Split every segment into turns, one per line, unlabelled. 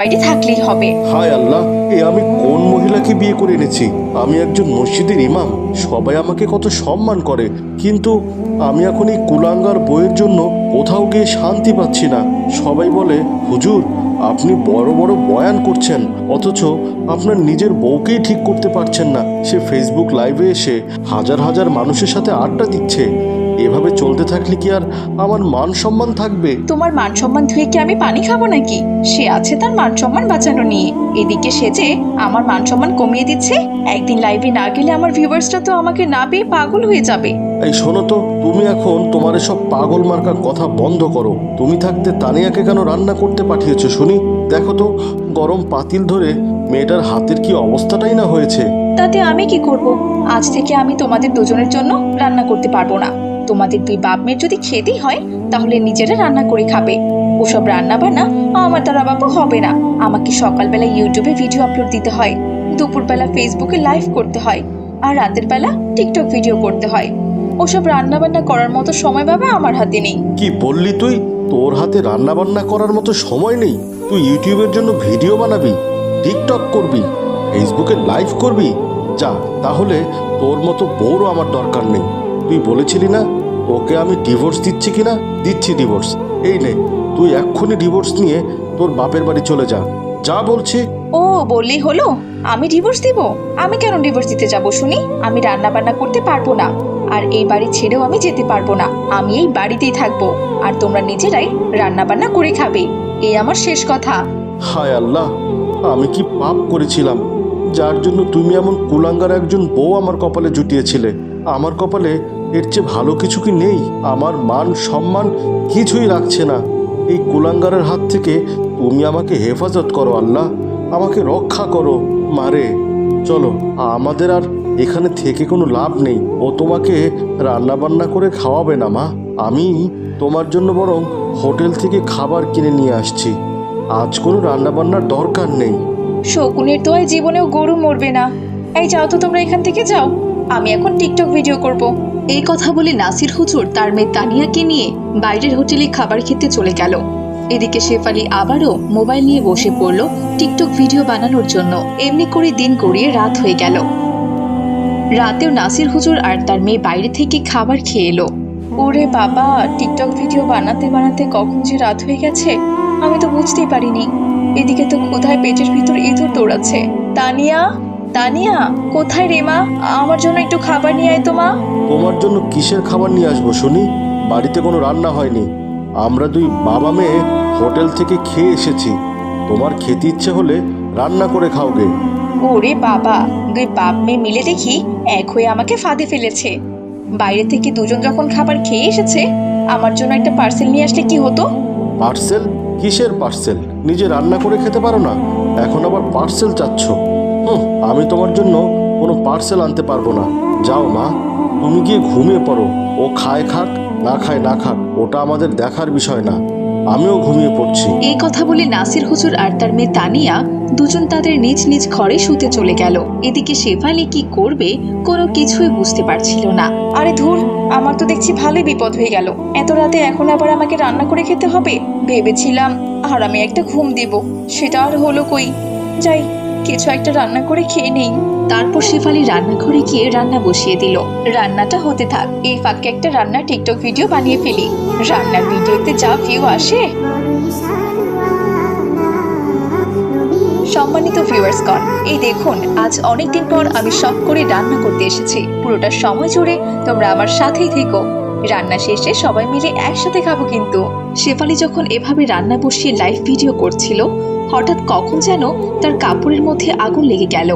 বাইরে থাকলেই হবে।
হায় আল্লাহ, এ আমি কোন মহিলাকে বিয়ে করে এনেছি? আমি একজন মসজিদের ইমাম, সবাই আমাকে কত সম্মান করে, কিন্তু আমি এখন এই কুলাঙ্গার বইয়ের জন্য কোথাও গিয়ে শান্তি পাচ্ছি না। সবাই বলে, হুজুর আপনি বড় বড় বয়ান করছেন, অথচ আপনার নিজের বউকেই ঠিক করতে পারছেন না। সে ফেসবুক লাইভে এসে হাজার হাজার মানুষের সাথে আড্ডা দিচ্ছে। এভাবে চলতে থাকলে কি আর আমার মান সম্মান থাকবে?
তোমার মান সম্মান ধুয়ে কি আমি পানি খাবো নাকি? সে আছে তার মান সম্মান বাঁচানো নিয়ে, এদিকে সে যে আমার মান সম্মান কমিয়ে দিচ্ছে। একদিন লাইভে না গেলে আমার ভিউয়ার্সরা তো আমাকে না পেয়ে পাগল হয়ে যাবে।
এই শোনো তো, তুমি এখন তোমার এসব পাগল মার্কা কথা বন্ধ করো। তুমি থাকতে তানিয়াকে কেন রান্না করতে পাঠিয়েছো শুনি? দেখো তো, গরম পাতিল ধরে মেয়েটার হাতের কি অবস্থাটাই না হয়েছে।
তাতে আমি কি করব? আজ থেকে আমি তোমাদের দুজনের জন্য রান্না করতে পারবো না। তোমাদের দুই বাপ মেয়ের যদি খেতেই হয় তাহলে নিজেরা রান্না করে খাবে। ওসব রান্না বান্না আমার দ্বারা বাবু হবে না। আমাকে সকালবেলা ইউটিউবে ভিডিও আপলোড দিতে হয়, দুপুরবেলা ফেসবুকে লাইভ করতে হয়, আর রাতের বেলা টিকটক ভিডিও করতে হয়। ওসব রান্না বান্না করার মতো সময় বাবা আমার হাতে নেই।
কি বললি তুই? তোর হাতে রান্না বান্না করার মতো সময় নেই? তুই ইউটিউবের জন্য ভিডিও বানাবি, টিকটক করবি, ফেসবুকে লাইভ করবি? যা, তাহলে তোর মতো বউরও আমার দরকার নেই। তুই বলেছিলি না ওকে আমি ডিভোর্স দিচ্ছি কিনা? দিচ্ছি ডিভোর্স। এই নে, তুই এক্ষুনি ডিভোর্স নিয়ে তোর বাপের বাড়ি চলে যা। যা বলছি।
ও বললেই হলো? আমি ডিভোর্স দিব? আমি কেন ডিভোর্স দিতে যাব শুনি? আমি রান্না বান্না করতে পারবো না, আর এই বাড়ি ছেড়েও আমি যেতে পারবো না। আমি এই বাড়িতেই থাকবো, আর তোমরা নিজেরাই রান্না বান্না করে খাবে। এই আমার শেষ কথা।
হায় আল্লাহ, আমি কি পাপ করেছিলাম যার জন্য তুমি এমন কুলাঙ্গার একজন বউ আমার কপালে জুটিয়েছিলে? আমার কপালে এর চেয়ে ভালো কিছু কি নেই? আমার মান সম্মান কিছুই রাখছে না। এই কুলাঙ্গারের হাত থেকে তুমি আমাকে হেফাজত করো আল্লাহ, আমাকে রক্ষা করো মারে। চলো, আমাদের আর এখানে থেকে কোনো লাভ নেই। ও তোমাকে রান্না বান্না করে খাওয়াবে না মা। আমি তোমার জন্য বরং হোটেল থেকে খাবার কিনে নিয়ে আসছি। আজ কোনো রান্না বান্নার দরকার নেই।
শকুনের দোয়ায় জীবনেও গরু মরবে না। এই যাও তো তোমরা এখান থেকে যাও, আমি এখন টিকটক ভিডিও করব। এই কথা বলে নাসির হুজুর তার মেয়ে তানিয়াকে নিয়ে বাইরের হোটেলে খাবার খেতে চলে গেল। এদিকে শেফালি আবারও মোবাইল নিয়ে বসে পড়ল টিকটক ভিডিও বানানোর জন্য। এমনি করে দিন গড়িয়ে রাত হয়ে গেল। রাতেও নাসির হুজুর আর তার মেয়ে বাইরে থেকে খাবার খেয়ে এলো। ওরে বাবা, টিকটক ভিডিও বানাতে বানাতে কখন যে রাত হয়ে গেছে আমি তো বুঝতেই পারিনি। এদিকে তো ক্ষুধায় পেটের ভিতর ইঁদুর দৌড়াচ্ছে। তানিয়া, তানিয়া, কোথায় রে মা? আমার জন্য একটু খাবার নিয়ে আয় তো মা।
তোমার জন্য কিসের খাবার নিয়ে আসবো শুনি? বাড়িতে কোনো রান্না হয়নি। আমরা দুই বাবা মেয়ে হোটেল থেকে খেয়ে এসেছি। তোমার খেতে ইচ্ছে হলে রান্না করে খাওগে।
ওরে বাবা, দুই বাপ মেয়ে মিলে দেখি এক হয়ে আমাকে ফাঁদে ফেলেছে। বাইরে থেকে দুজন যখন খাবার খেয়ে এসেছে, আমার জন্য একটা পার্সেল নিয়ে আসলে কি হতো?
পার্সেল? কিসের পার্সেল? নিজে রান্না করে খেতে পারো না, এখন আবার পার্সেল চাচ্ছ? আমি তোমার জন্য কোনো পার্সেল আনতে পারবো না। যাও মা, তুমি গিয়ে ঘুমিয়ে পড়ো। ও খায় খাক, না খায় না খাক, ওটা আমাদের দেখার বিষয় না। আমিও ঘুমিয়ে পড়ছি।
এই কথা বলে নাসির হুজুর আর তার মেয়ে তানিয়া দুজন তাদের নিজ নিজ ঘরে শুতে চলে গেল। এদিকে শেফালি কি করবে কোনো কিছুই বুঝতে পারছিল না। আরে ধুর, আমার তো দেখছি ভালোই বিপদ হয়ে গেল। এত রাতে এখন আবার আমাকে রান্না করে খেতে হবে। ভেবেছিলাম আর আমি একটা ঘুম দিব, সেটা আর হলো কই। যাই, কিছু একটা রান্না করে খেয়ে নেই। তারপর শেফালি রান্নাঘরে গিয়ে রান্না বসিয়ে দিল। রান্নাটা হতে থাক, এই ফাঁকে একটা রান্নার টিকটক ভিডিও বানিয়ে ফেলি। রান্নার ভিডিওতে যা ভিউ আসে। সম্মানিত ভিউয়ার্সগণ, এই দেখুন আজ অনেকদিন পর আমি শখ করে রান্না করতে এসেছি। পুরোটা সময় জুড়ে তোমরা আমার সাথেই থেকো। রান্না শেষে সবাই মিলে একসাথে খাবো কিন্তু। শেফালি যখন এভাবে রান্না বসিয়ে লাইভ ভিডিও করছিল, হঠাৎ কখন যেন তার কাপড়ের মধ্যে আগুন লেগে গেল,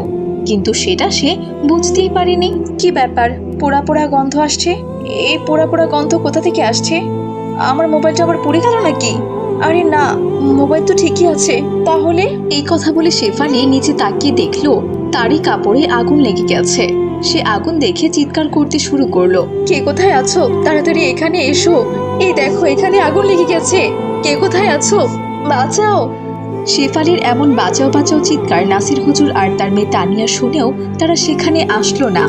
কিন্তু সেটা সে বুঝতেই পারেনি। কি ব্যাপার, পোড়া পোড়া গন্ধ আসছে? এই পোড়া পোড়া গন্ধ কোথা থেকে আসছে? আমার মোবাইলটা আবার পুড়ে গেল নাকি? আরে না, মোবাইল তো ঠিকই আছে। তাহলে? এই কথা বলে শেফালি নিচে তাকিয়ে দেখলো তারই কাপড়ে আগুন লেগে গেছে। সে আগুন দেখে চিৎকার করতে শুরু করলো। কে কোথায় আছো? তাড়াতাড়ি এখানে এসো। এই দেখো, এখানে আগুন লেগে গেছে। কে কোথায় আছো? বাঁচাও! শেফালির এমন বাঁচাও বাঁচাও চিৎকার নাসির হুজুর আর তার মেয়ে তানিয়া শুনেও তারা সেখানে আসলো না।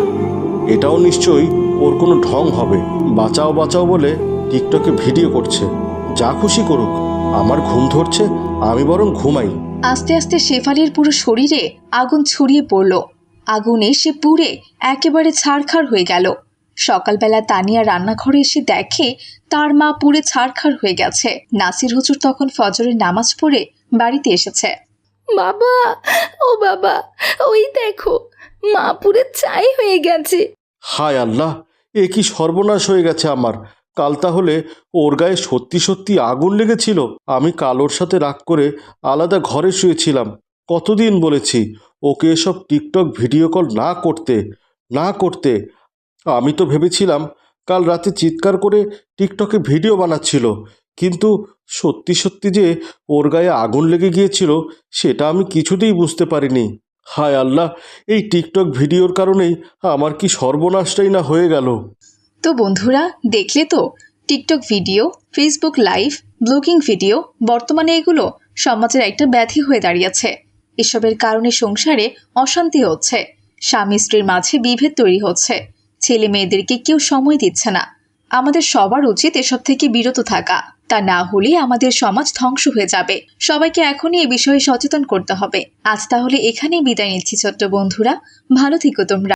এটাও নিশ্চয়ই ওর কোনো ঢং হবে। বাঁচাও বাঁচাও বলে টিকটকে ভিডিও করছে। যা খুশি করুক, আমার ঘুম ধরছে, আমি বরং ঘুমাই।
আস্তে আস্তে শেফালির পুরো শরীরে আগুন ছড়িয়ে পড়ল। আগুনে সে পুড়ে একেবারে ছারখার হয়ে গেল। সকালবেলা তানিয়া রান্নাঘরে এসে দেখে তার মা পুড়ে ছারখার হয়ে গেছে। নাসির হুজুর তখন ফজরের নামাজ পড়ে বাড়িতে এসেছে।
বাবা, ও বাবা, ওই দেখো মা পুরে ছাই হয়ে গেছে।
হায় আল্লাহ, এ কি সর্বনাশ হয়ে গেছে আমার। কাল তাহলে ওর গায়ে সত্যি সত্যি আগুন লেগেছিল। আমি কাল ওর সাথে রাগ করে আলাদা ঘরে শুয়েছিলাম। কতদিন বলেছি ওকে এসব টিকটক ভিডিও কল না করতে। আমি তো ভেবেছিলাম কাল রাতে চিৎকার করে টিকটকে ভিডিও বানাচ্ছিল, কিন্তু সত্যি সত্যি যে ওর গায়ে আগুন লেগে গিয়েছিল সেটা আমি কিছুতেই বুঝতে পারিনি। হায় আল্লাহ, এই টিকটক ভিডিওর কারণেই আমার কি সর্বনাশটাই না হয়ে গেল।
তো বন্ধুরা, দেখলে তো, TikTok video, Facebook live, blogging video বর্তমানে এগুলো সমাজের একটা ব্যাধি হয়ে দাঁড়িয়েছে। এসবের কারণে সংসারে অশান্তি হচ্ছে, স্বামী স্ত্রীর মাঝে বিভেদ তৈরি হচ্ছে, ছেলে মেয়েদেরকে কেউ সময় দিচ্ছে না। আমাদের সবার উচিত এসব থেকে বিরত থাকা, তা না হলে আমাদের সমাজ ধ্বংস হয়ে যাবে। সবাইকে এখনই এ বিষয়ে সচেতন করতে হবে। আজ তাহলে এখানেই বিদায় নিচ্ছি ছোট্ট বন্ধুরা, ভালো থেকো তোমরা।